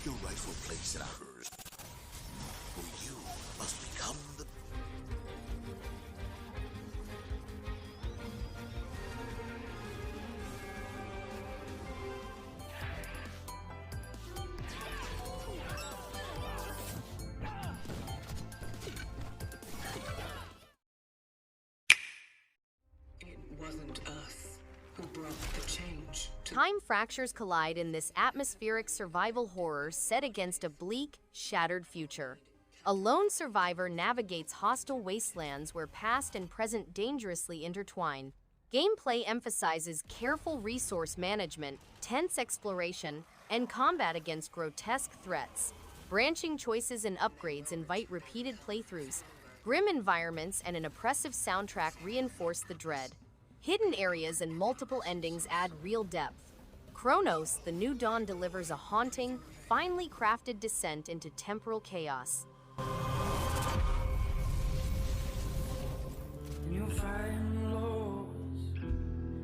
your rightful place in ours. For you must become the... It wasn't us who brought the change. Time fractures collide in this atmospheric survival horror set against a bleak, shattered future. A lone survivor navigates hostile wastelands where past and present dangerously intertwine. Gameplay emphasizes careful resource management, tense exploration, and combat against grotesque threats. Branching choices and upgrades invite repeated playthroughs. Grim environments and an oppressive soundtrack reinforce the dread. Hidden areas and multiple endings add real depth. Cronos, the new dawn, delivers a haunting, finely crafted descent into temporal chaos.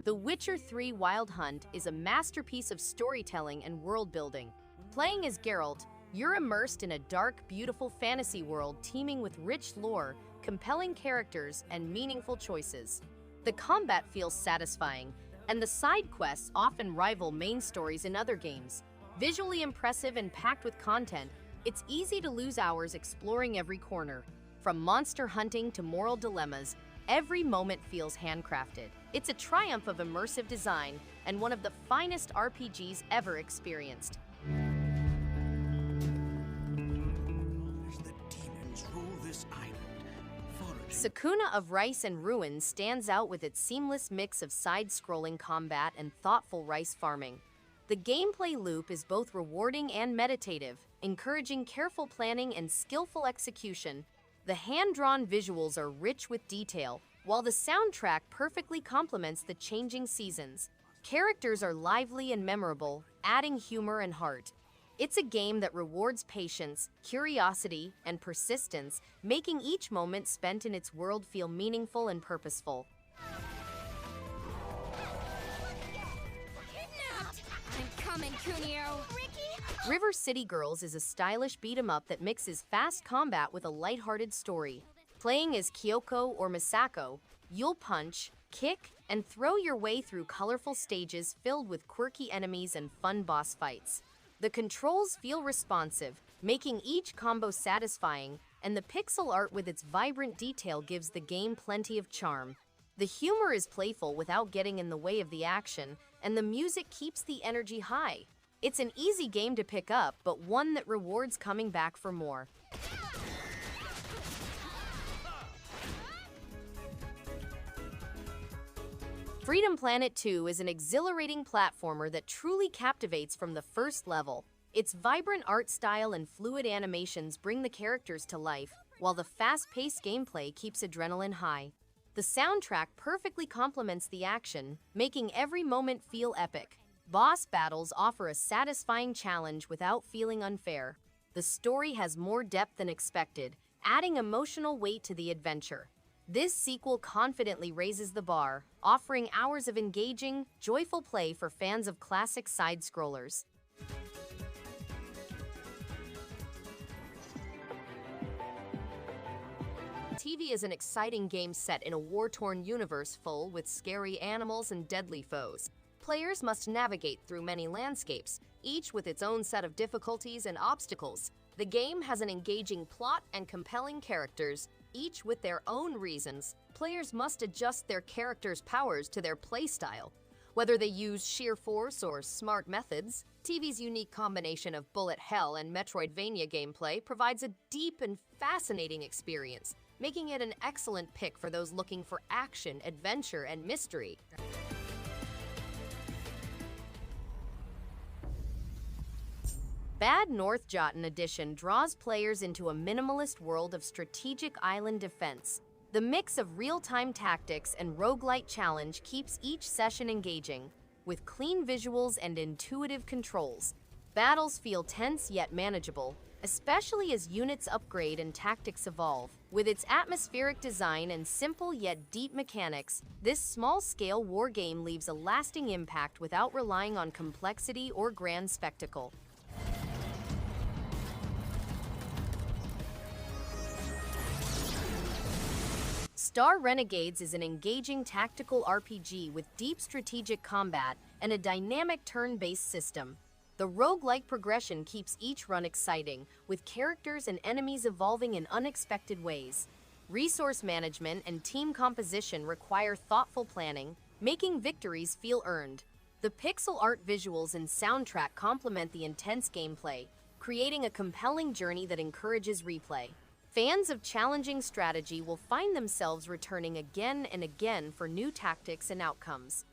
The Witcher 3 Wild Hunt is a masterpiece of storytelling and world-building. Playing as Geralt, you're immersed in a dark, beautiful fantasy world teeming with rich lore, compelling characters, and meaningful choices. The combat feels satisfying, and the side quests often rival main stories in other games. Visually impressive and packed with content, it's easy to lose hours exploring every corner. From monster hunting to moral dilemmas, every moment feels handcrafted. It's a triumph of immersive design and one of the finest RPGs ever experienced. The demons rule this island. Sakuna of Rice and Ruin stands out with its seamless mix of side-scrolling combat and thoughtful rice farming. The gameplay loop is both rewarding and meditative, encouraging careful planning and skillful execution. The hand-drawn visuals are rich with detail, while the soundtrack perfectly complements the changing seasons. Characters are lively and memorable, adding humor and heart. It's a game that rewards patience, curiosity, and persistence, making each moment spent in its world feel meaningful and purposeful. I'm coming, Kunio. River City Girls is a stylish beat-em-up that mixes fast combat with a lighthearted story. Playing as Kyoko or Misako, you'll punch, kick, and throw your way through colorful stages filled with quirky enemies and fun boss fights. The controls feel responsive, making each combo satisfying, and the pixel art with its vibrant detail gives the game plenty of charm. The humor is playful without getting in the way of the action, and the music keeps the energy high. It's an easy game to pick up, but one that rewards coming back for more. Freedom Planet 2 is an exhilarating platformer that truly captivates from the first level. Its vibrant art style and fluid animations bring the characters to life, while the fast-paced gameplay keeps adrenaline high. The soundtrack perfectly complements the action, making every moment feel epic. Boss battles offer a satisfying challenge without feeling unfair. The story has more depth than expected, adding emotional weight to the adventure. This sequel confidently raises the bar, offering hours of engaging, joyful play for fans of classic side-scrollers. TEVI is an exciting game set in a war-torn universe full with scary animals and deadly foes. Players must navigate through many landscapes, each with its own set of difficulties and obstacles. The game has an engaging plot and compelling characters, each with their own reasons. Players must adjust their characters' powers to their playstyle. Whether they use sheer force or smart methods, TEVI's unique combination of bullet hell and Metroidvania gameplay provides a deep and fascinating experience, making it an excellent pick for those looking for action, adventure, and mystery. Bad North Jotunn Edition draws players into a minimalist world of strategic island defense. The mix of real-time tactics and roguelite challenge keeps each session engaging, with clean visuals and intuitive controls. Battles feel tense yet manageable, especially as units upgrade and tactics evolve. With its atmospheric design and simple yet deep mechanics, this small-scale wargame leaves a lasting impact without relying on complexity or grand spectacle. Star Renegades is an engaging tactical RPG with deep strategic combat and a dynamic turn-based system. The roguelike progression keeps each run exciting, with characters and enemies evolving in unexpected ways. Resource management and team composition require thoughtful planning, making victories feel earned. The pixel art visuals and soundtrack complement the intense gameplay, creating a compelling journey that encourages replay. Fans of challenging strategy will find themselves returning again and again for new tactics and outcomes.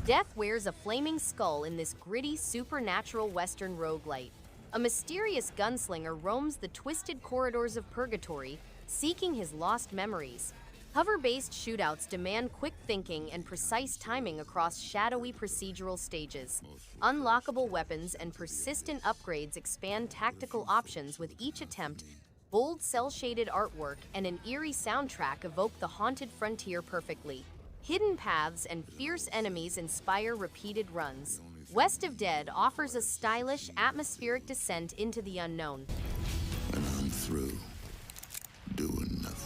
Death wears a flaming skull in this gritty, supernatural Western roguelite. A mysterious gunslinger roams the twisted corridors of purgatory, seeking his lost memories. Hover-based shootouts demand quick thinking and precise timing across shadowy procedural stages. Unlockable weapons and persistent upgrades expand tactical options with each attempt. Bold cel-shaded artwork and an eerie soundtrack evoke the haunted frontier perfectly. Hidden paths and fierce enemies inspire repeated runs. West of Dead offers a stylish, atmospheric descent into the unknown. And I'm through doing nothing.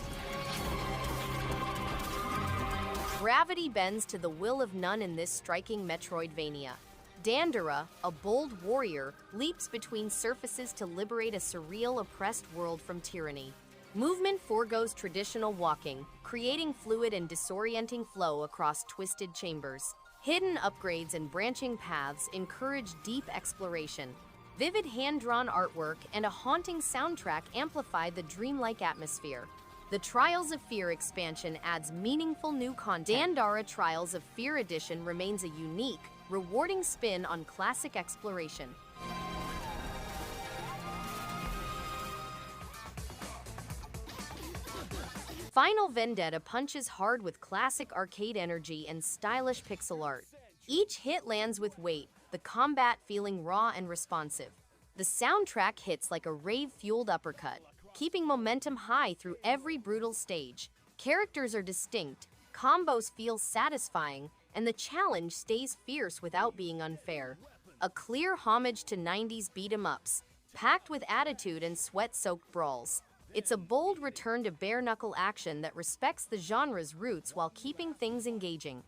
Gravity bends to the will of none in this striking Metroidvania. Dandara, a bold warrior, leaps between surfaces to liberate a surreal, oppressed world from tyranny. Movement forgoes traditional walking, creating fluid and disorienting flow across twisted chambers. Hidden upgrades and branching paths encourage deep exploration. Vivid hand-drawn artwork and a haunting soundtrack amplify the dreamlike atmosphere. The Trials of Fear expansion adds meaningful new content. Dandara Trials of Fear Edition remains a unique, rewarding spin on classic exploration. Final Vendetta punches hard with classic arcade energy and stylish pixel art. Each hit lands with weight, the combat feeling raw and responsive. The soundtrack hits like a rave-fueled uppercut, keeping momentum high through every brutal stage. Characters are distinct, combos feel satisfying, and the challenge stays fierce without being unfair. A clear homage to 90s beat-em-ups, packed with attitude and sweat-soaked brawls. It's a bold return to bare-knuckle action that respects the genre's roots while keeping things engaging.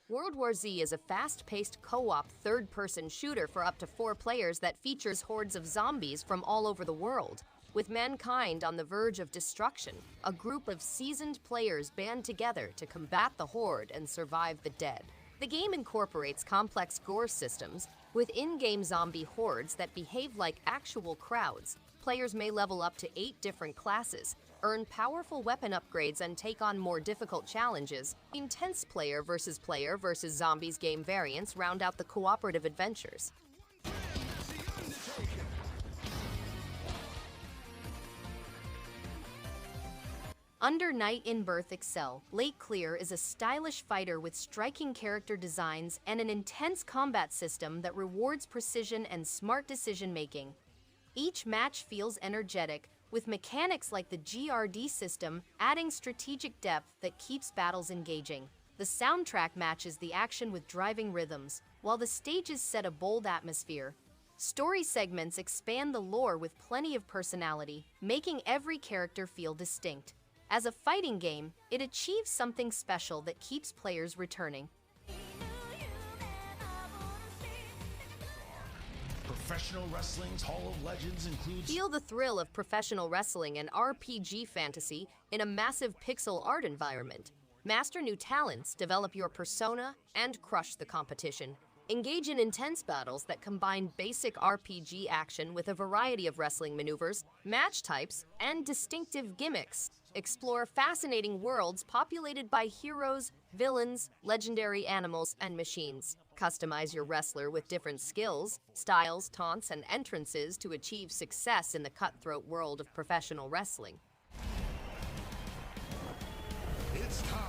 World War Z is a fast-paced co-op third-person shooter for up to 4 players that features hordes of zombies from all over the world. With mankind on the verge of destruction, a group of seasoned players band together to combat the horde and survive the dead. The game incorporates complex gore systems, with in-game zombie hordes that behave like actual crowds. Players may level up to 8 different classes, earn powerful weapon upgrades, and take on more difficult challenges. Intense player versus zombies game variants round out the cooperative adventures. Under Night in Birth Excel, Lake Clear is a stylish fighter with striking character designs and an intense combat system that rewards precision and smart decision-making. Each match feels energetic, with mechanics like the GRD system adding strategic depth that keeps battles engaging. The soundtrack matches the action with driving rhythms, while the stages set a bold atmosphere. Story segments expand the lore with plenty of personality, making every character feel distinct. As a fighting game, it achieves something special that keeps players returning. Professional Wrestling's Hall of Legends includes... Feel the thrill of professional wrestling and RPG fantasy in a massive pixel art environment. Master new talents, develop your persona, and crush the competition. Engage in intense battles that combine basic RPG action with a variety of wrestling maneuvers, match types, and distinctive gimmicks. Explore fascinating worlds populated by heroes, villains, legendary animals, and machines. Customize your wrestler with different skills, styles, taunts, and entrances to achieve success in the cutthroat world of professional wrestling. It's time!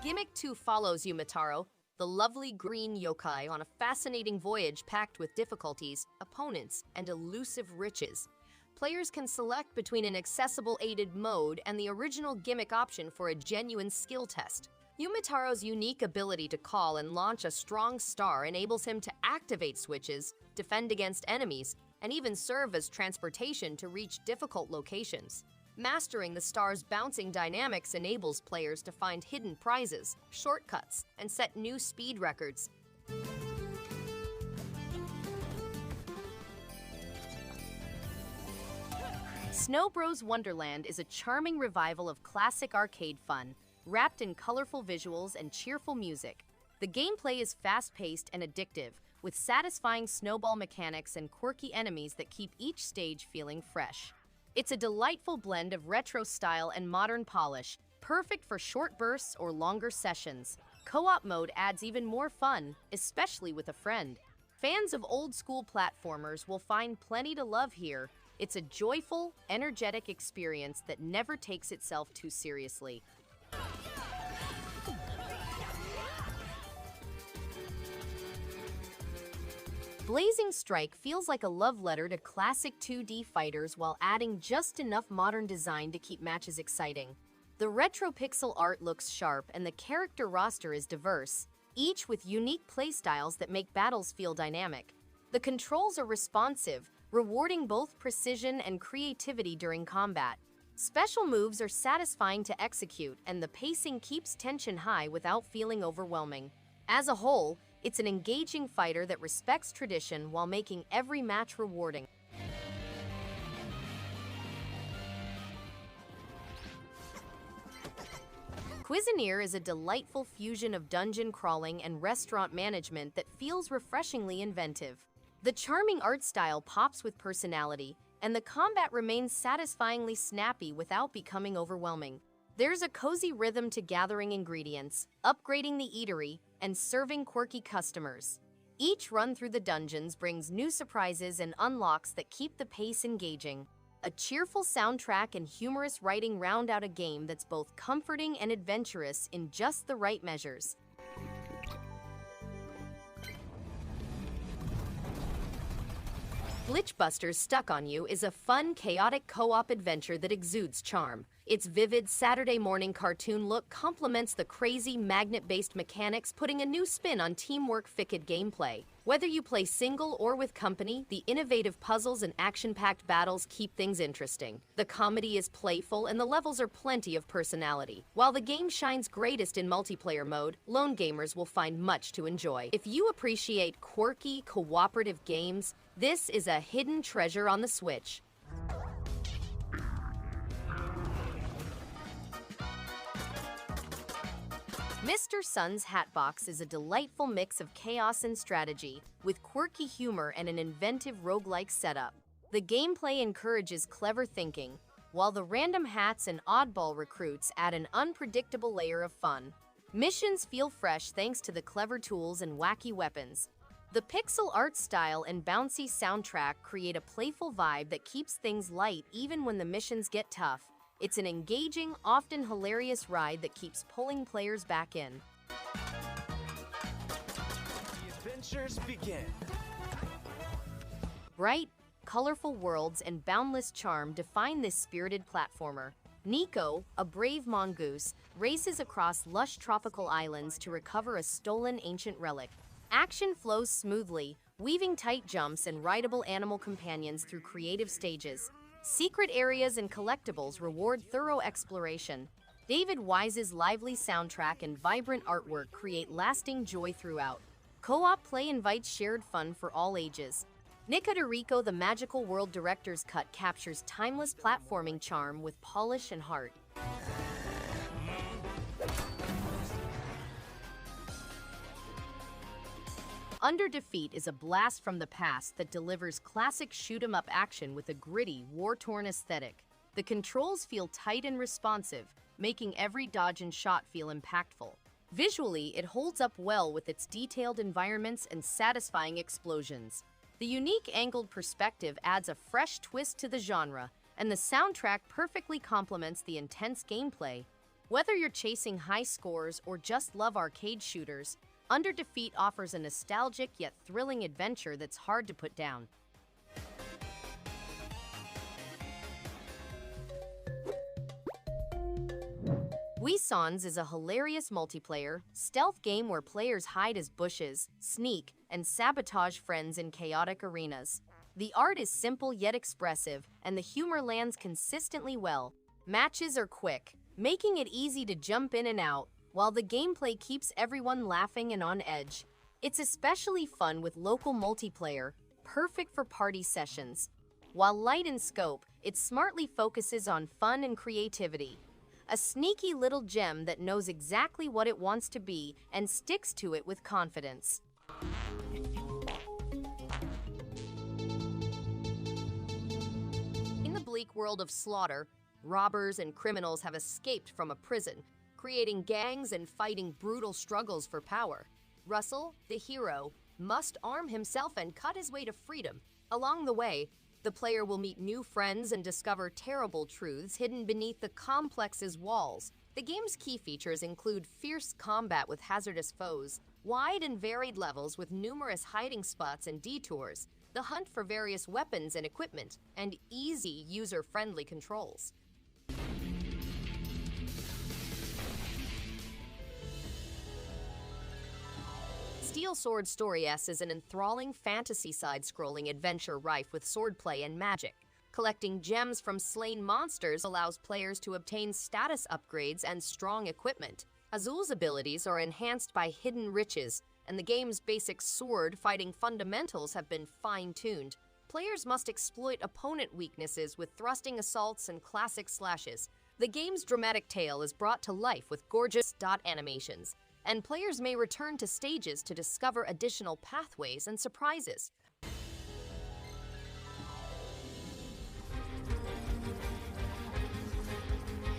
Gimmick 2 follows Yumataro, the lovely green yokai, on a fascinating voyage packed with difficulties, opponents, and elusive riches. Players can select between an accessible aided mode and the original Gimmick option for a genuine skill test. Yumitaro's unique ability to call and launch a strong star enables him to activate switches, defend against enemies, and even serve as transportation to reach difficult locations. Mastering the star's bouncing dynamics enables players to find hidden prizes, shortcuts, and set new speed records. Snow Bros. Wonderland is a charming revival of classic arcade fun, wrapped in colorful visuals and cheerful music. The gameplay is fast-paced and addictive, with satisfying snowball mechanics and quirky enemies that keep each stage feeling fresh. It's a delightful blend of retro style and modern polish, perfect for short bursts or longer sessions. Co-op mode adds even more fun, especially with a friend. Fans of old-school platformers will find plenty to love here. It's a joyful, energetic experience that never takes itself too seriously. Blazing Strike feels like a love letter to classic 2D fighters while adding just enough modern design to keep matches exciting. The retro pixel art looks sharp and the character roster is diverse, each with unique playstyles that make battles feel dynamic. The controls are responsive, rewarding both precision and creativity during combat. Special moves are satisfying to execute, and the pacing keeps tension high without feeling overwhelming. As a whole, it's an engaging fighter that respects tradition while making every match rewarding. Cuisineer is a delightful fusion of dungeon crawling and restaurant management that feels refreshingly inventive. The charming art style pops with personality, and the combat remains satisfyingly snappy without becoming overwhelming. There's a cozy rhythm to gathering ingredients, upgrading the eatery, and serving quirky customers. Each run through the dungeons brings new surprises and unlocks that keep the pace engaging. A cheerful soundtrack and humorous writing round out a game that's both comforting and adventurous in just the right measures. Glitchbusters Stuck on You is a fun, chaotic co-op adventure that exudes charm. Its vivid Saturday morning cartoon look complements the crazy magnet-based mechanics, putting a new spin on teamwork-ficked gameplay. Whether you play single or with company, the innovative puzzles and action-packed battles keep things interesting. The comedy is playful and the levels are plenty of personality. While the game shines greatest in multiplayer mode, lone gamers will find much to enjoy. If you appreciate quirky, cooperative games, this is a hidden treasure on the Switch. Mr. Sun's Hatbox is a delightful mix of chaos and strategy, with quirky humor and an inventive roguelike setup. The gameplay encourages clever thinking, while the random hats and oddball recruits add an unpredictable layer of fun. Missions feel fresh thanks to the clever tools and wacky weapons. The pixel art style and bouncy soundtrack create a playful vibe that keeps things light even when the missions get tough. It's an engaging, often hilarious ride that keeps pulling players back in. The adventures begin. Bright, colorful worlds and boundless charm define this spirited platformer. Nico, a brave mongoose, races across lush tropical islands to recover a stolen ancient relic. Action flows smoothly, weaving tight jumps and rideable animal companions through creative stages. Secret areas and collectibles reward thorough exploration. David Wise's lively soundtrack and vibrant artwork create lasting joy throughout. Co-op play invites shared fun for all ages. Nikoderiko, the Magical World Director's Cut, captures timeless platforming charm with polish and heart. Under Defeat is a blast from the past that delivers classic shoot-'em-up action with a gritty, war-torn aesthetic. The controls feel tight and responsive, making every dodge and shot feel impactful. Visually, it holds up well with its detailed environments and satisfying explosions. The unique angled perspective adds a fresh twist to the genre, and the soundtrack perfectly complements the intense gameplay. Whether you're chasing high scores or just love arcade shooters, Under Defeat offers a nostalgic yet thrilling adventure that's hard to put down. Buissons is a hilarious multiplayer, stealth game where players hide as bushes, sneak, and sabotage friends in chaotic arenas. The art is simple yet expressive, and the humor lands consistently well. Matches are quick, making it easy to jump in and out, while the gameplay keeps everyone laughing and on edge. It's especially fun with local multiplayer, perfect for party sessions. While light in scope, it smartly focuses on fun and creativity. A sneaky little gem that knows exactly what it wants to be and sticks to it with confidence. In the bleak world of slaughter, robbers and criminals have escaped from a prison, creating gangs and fighting brutal struggles for power. Russell, the hero, must arm himself and cut his way to freedom. Along the way, the player will meet new friends and discover terrible truths hidden beneath the complex's walls. The game's key features include fierce combat with hazardous foes, wide and varied levels with numerous hiding spots and detours, the hunt for various weapons and equipment, and easy user-friendly controls. Steel Sword Story S is an enthralling fantasy side-scrolling adventure rife with swordplay and magic. Collecting gems from slain monsters allows players to obtain status upgrades and strong equipment. Azul's abilities are enhanced by hidden riches, and the game's basic sword fighting fundamentals have been fine-tuned. Players must exploit opponent weaknesses with thrusting assaults and classic slashes. The game's dramatic tale is brought to life with gorgeous dot animations, and players may return to stages to discover additional pathways and surprises.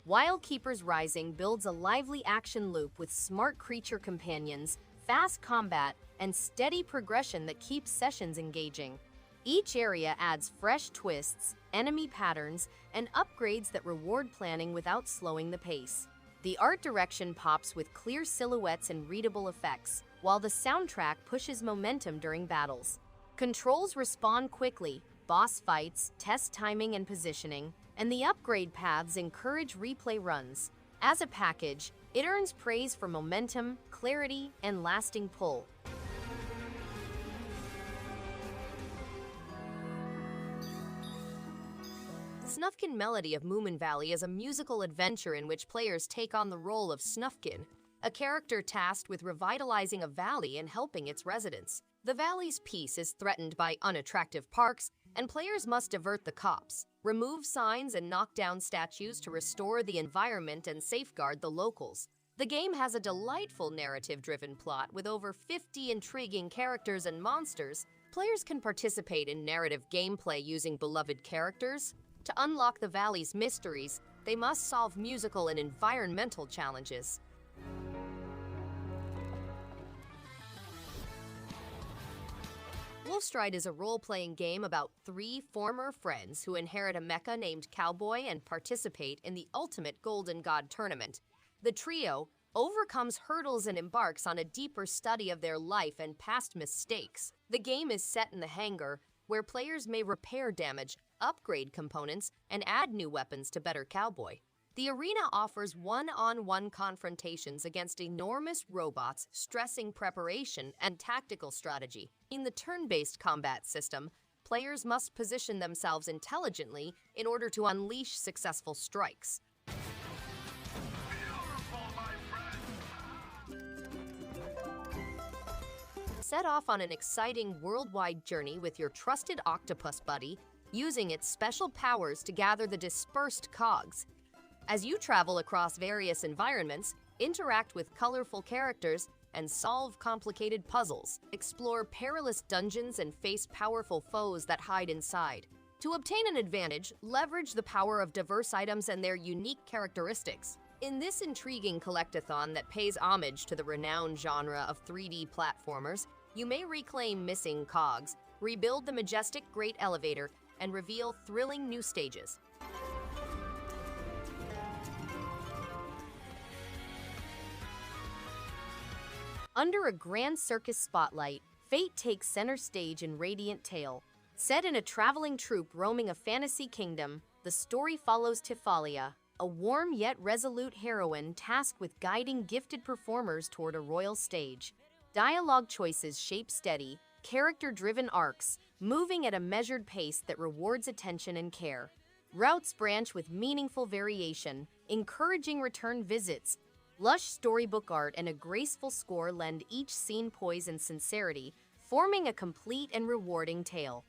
Wildkeepers Rising builds a lively action loop with smart creature companions, fast combat, and steady progression that keeps sessions engaging. Each area adds fresh twists, enemy patterns, and upgrades that reward planning without slowing the pace. The art direction pops with clear silhouettes and readable effects, while the soundtrack pushes momentum during battles. Controls respond quickly, boss fights test timing and positioning, and the upgrade paths encourage replay runs. As a package, it earns praise for momentum, clarity, and lasting pull. Snufkin Melody of Moominvalley is a musical adventure in which players take on the role of Snufkin, a character tasked with revitalizing a valley and helping its residents. The valley's peace is threatened by unattractive parks, and players must divert the cops, remove signs, and knock down statues to restore the environment and safeguard the locals. The game has a delightful narrative-driven plot with over 50 intriguing characters and monsters. Players can participate in narrative gameplay using beloved characters. To unlock the valley's mysteries, they must solve musical and environmental challenges. Wolfstride is a role-playing game about 3 former friends who inherit a mecha named Cowboy and participate in the ultimate Golden God tournament. The trio overcomes hurdles and embarks on a deeper study of their life and past mistakes. The game is set in the hangar, where players may repair damage, upgrade components, and add new weapons to better Cowboy. The arena offers one-on-one confrontations against enormous robots, stressing preparation and tactical strategy. In the turn-based combat system, players must position themselves intelligently in order to unleash successful strikes. Set off on an exciting worldwide journey with your trusted octopus buddy, using its special powers to gather the dispersed cogs. As you travel across various environments, interact with colorful characters, and solve complicated puzzles, explore perilous dungeons and face powerful foes that hide inside. To obtain an advantage, leverage the power of diverse items and their unique characteristics. In this intriguing collectathon that pays homage to the renowned genre of 3D platformers, you may reclaim missing cogs, rebuild the majestic Great Elevator, and reveal thrilling new stages. Under a grand circus spotlight, fate takes center stage in Radiant Tale. Set in a traveling troupe roaming a fantasy kingdom, the story follows Tifalia, a warm yet resolute heroine tasked with guiding gifted performers toward a royal stage. Dialogue choices shape steady, character-driven arcs, moving at a measured pace that rewards attention and care. Routes branch with meaningful variation, encouraging return visits. Lush storybook art and a graceful score lend each scene poise and sincerity, forming a complete and rewarding tale.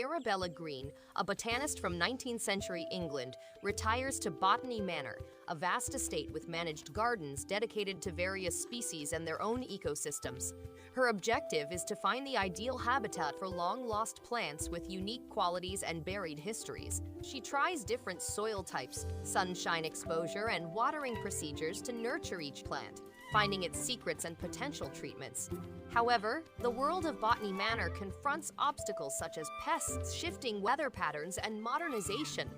Arabella Green, a botanist from 19th century England, retires to Botany Manor, a vast estate with managed gardens dedicated to various species and their own ecosystems. Her objective is to find the ideal habitat for long-lost plants with unique qualities and buried histories. She tries different soil types, sunshine exposure, and watering procedures to nurture each plant, finding its secrets and potential treatments. However, the world of Botany Manor confronts obstacles such as pests, shifting weather patterns, and modernization.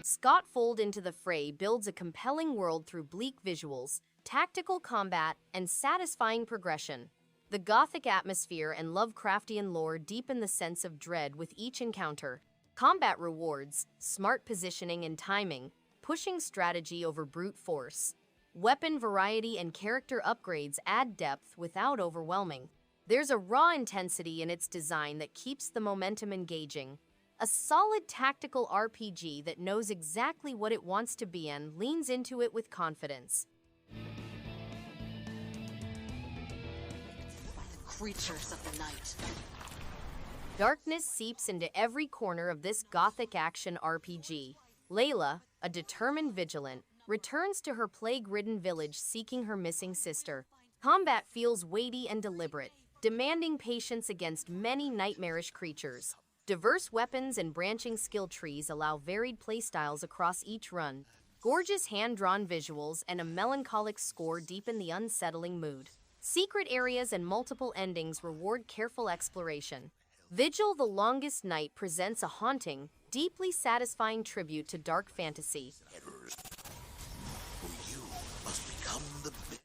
Skautfold Into the Fray builds a compelling world through bleak visuals, tactical combat, and satisfying progression. The Gothic atmosphere and Lovecraftian lore deepen the sense of dread with each encounter. Combat rewards smart positioning and timing, pushing strategy over brute force. Weapon variety and character upgrades add depth without overwhelming. There's a raw intensity in its design that keeps the momentum engaging. A solid tactical RPG that knows exactly what it wants to be and leans into it with confidence. By the creatures of the night. Darkness seeps into every corner of this Gothic action RPG. Layla, a determined vigilant, returns to her plague-ridden village seeking her missing sister. Combat feels weighty and deliberate, demanding patience against many nightmarish creatures. Diverse weapons and branching skill trees allow varied playstyles across each run. Gorgeous hand-drawn visuals and a melancholic score deepen the unsettling mood. Secret areas and multiple endings reward careful exploration. Vigil: The Longest Night presents a haunting, deeply satisfying tribute to dark fantasy. Errors. For you must become the